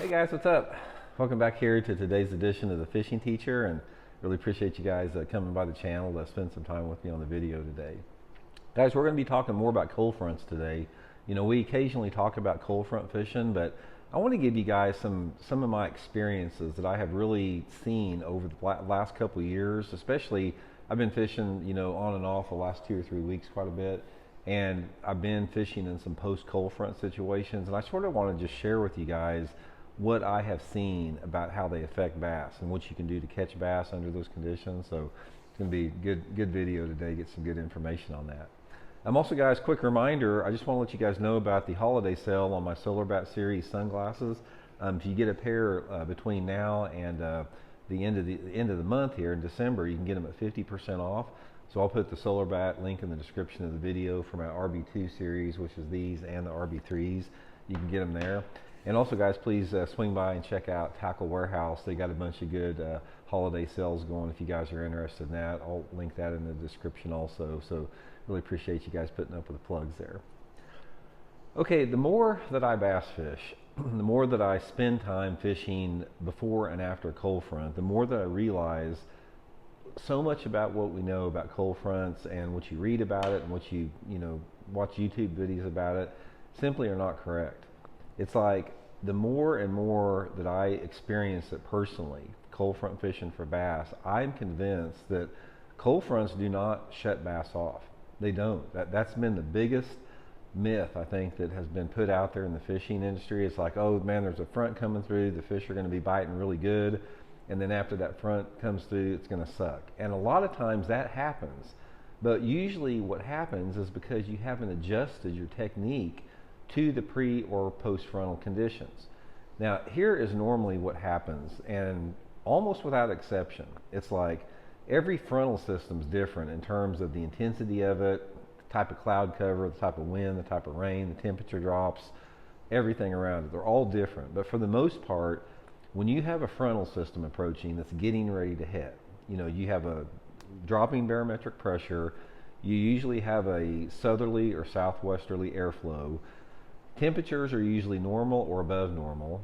Hey guys, what's up? Welcome back here to today's edition of the Fishing Teacher, and really appreciate you guys coming by the channel to spend some time with me on the video today. Guys, we're going to be talking more about cold fronts today. You know, we occasionally talk about cold front fishing, but I want to give you guys some of my experiences that I have really seen over the last couple of years. Especially, I've been fishing, you know, on and off the last 2 or 3 weeks quite a bit, and I've been fishing in some post cold front situations, and I sort of want to just share with you guys what I have seen about how they affect bass and what you can do to catch bass under those conditions. So it's going to be a good video today, get some good information on that. Also, guys, quick reminder, I just want to let you guys know about the holiday sale on my solarbat series sunglasses. If you get a pair between now and the end of the month here in December, you can get them at 50% off. So I'll put the solarbat link in the description of the video for my RB2 series, which is these, and the RB3s. You can get them there. And also, guys, please swing by and check out Tackle Warehouse. They got a bunch of good holiday sales going if you guys are interested in that. I'll link that in the description also. So really appreciate you guys putting up with the plugs there. Okay, the more that I bass fish, the more that I spend time fishing before and after cold front, the more that I realize so much about what we know about cold fronts and what you read about it and what you watch YouTube videos about it simply are not correct. It's like the more and more that I experience it personally, cold front fishing for bass, I'm convinced that cold fronts do not shut bass off. They don't. That's been the biggest myth, I think, that has been put out there in the fishing industry. It's like, oh man, there's a front coming through, the fish are going to be biting really good, and then after that front comes through, it's going to suck. And a lot of times that happens, but usually what happens is because you haven't adjusted your technique to the pre or post frontal conditions. Now, here is normally what happens, and almost without exception, it's like every frontal system is different in terms of the intensity of it, the type of cloud cover, the type of wind, the type of rain, the temperature drops, everything around it. They're all different, but for the most part, when you have a frontal system approaching that's getting ready to hit, you know, you have a dropping barometric pressure, you usually have a southerly or southwesterly airflow. Temperatures are usually normal or above normal,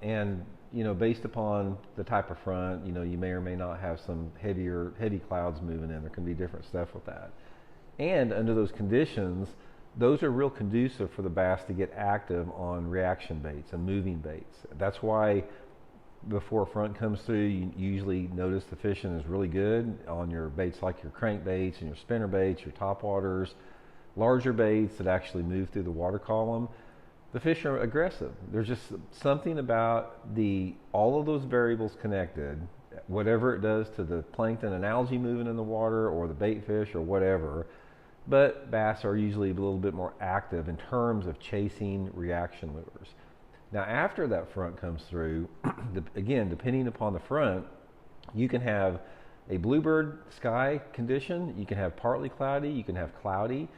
and you know, based upon the type of front, you know, you may or may not have some heavy clouds moving in. There can be different stuff with that. And under those conditions, those are real conducive for the bass to get active on reaction baits and moving baits. That's why before a front comes through, you usually notice the fishing is really good on your baits like your crankbaits and your spinner baits, your topwaters, larger baits that actually move through the water column. The fish are aggressive. There's just something about all of those variables connected, whatever it does to the plankton and algae moving in the water or the bait fish or whatever, but bass are usually a little bit more active in terms of chasing reaction lures. Now, after that front comes through, again, depending upon the front, you can have a bluebird sky condition, you can have partly cloudy, you can have cloudy,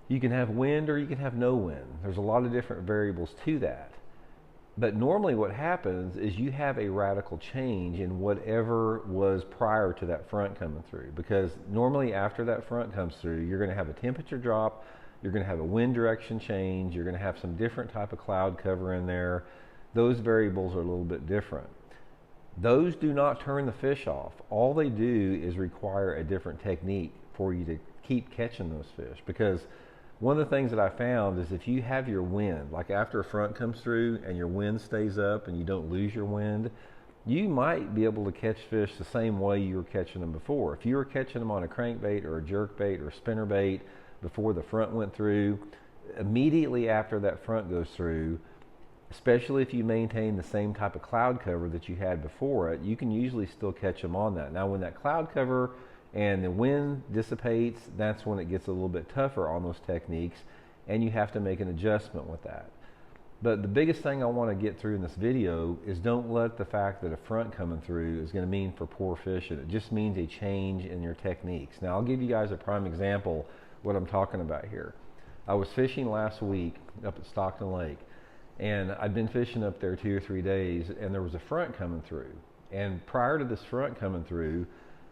you can have wind, or you can have no wind. There's a lot of different variables to that. But normally what happens is you have a radical change in whatever was prior to that front coming through. Because normally after that front comes through, you're going to have a temperature drop, you're going to have a wind direction change, you're going to have some different type of cloud cover in there. Those variables are a little bit different. Those do not turn the fish off. All they do is require a different technique for you to keep catching those fish. Because one of the things that I found is if you have your wind, like after a front comes through and your wind stays up and you don't lose your wind, you might be able to catch fish the same way you were catching them before. If you were catching them on a crankbait or a jerkbait or a spinnerbait before the front went through, immediately after that front goes through, especially if you maintain the same type of cloud cover that you had before it, you can usually still catch them on that. Now, when that cloud cover and the wind dissipates, that's when it gets a little bit tougher on those techniques, and you have to make an adjustment with that. But the biggest thing I want to get through in this video is don't let the fact that a front coming through is going to mean for poor fishing. It just means a change in your techniques. Now, I'll give you guys a prime example what I'm talking about here. I was fishing last week up at Stockton Lake, and I'd been fishing up there 2 or 3 days, and there was a front coming through. And prior to this front coming through,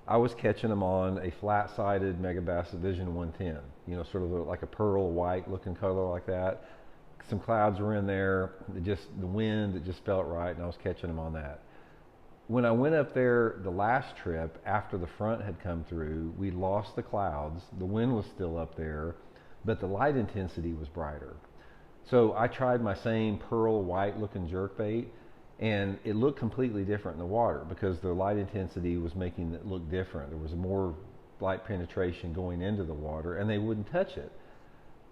I was catching them on a flat-sided Megabass Division 110, you know, sort of like a pearl white looking color like that. some clouds were in there, the wind, it just felt right, and I was catching them on that. When I went up there the last trip, after the front had come through, we lost the clouds, the wind was still up there, but the light intensity was brighter. So I tried my same pearl white looking jerkbait, and it looked completely different in the water because the light intensity was making it look different. There was more light penetration going into the water, and they wouldn't touch it.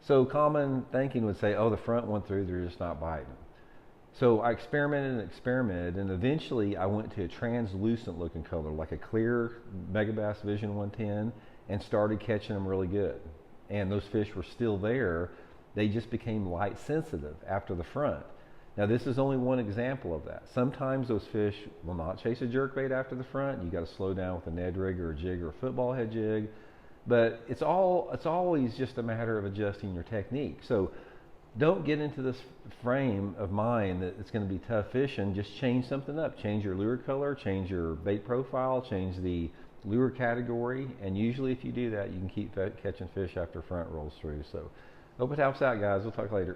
So common thinking would say, oh, the front went through, they're just not biting. So I experimented, and eventually I went to a translucent looking color, like a clear Megabass Vision 110, and started catching them really good. And those fish were still there. They just became light sensitive after the front. Now this is only one example of that. Sometimes those fish will not chase a jerkbait after the front. You got to slow down with a Ned rig or a jig or a football head jig. But it's always just a matter of adjusting your technique. So don't get into this frame of mind that it's going to be tough fishing. Just change something up. Change your lure color, change your bait profile, change the lure category, and usually if you do that, you can keep catching fish after front rolls through. So hope it helps out, guys. We'll talk later.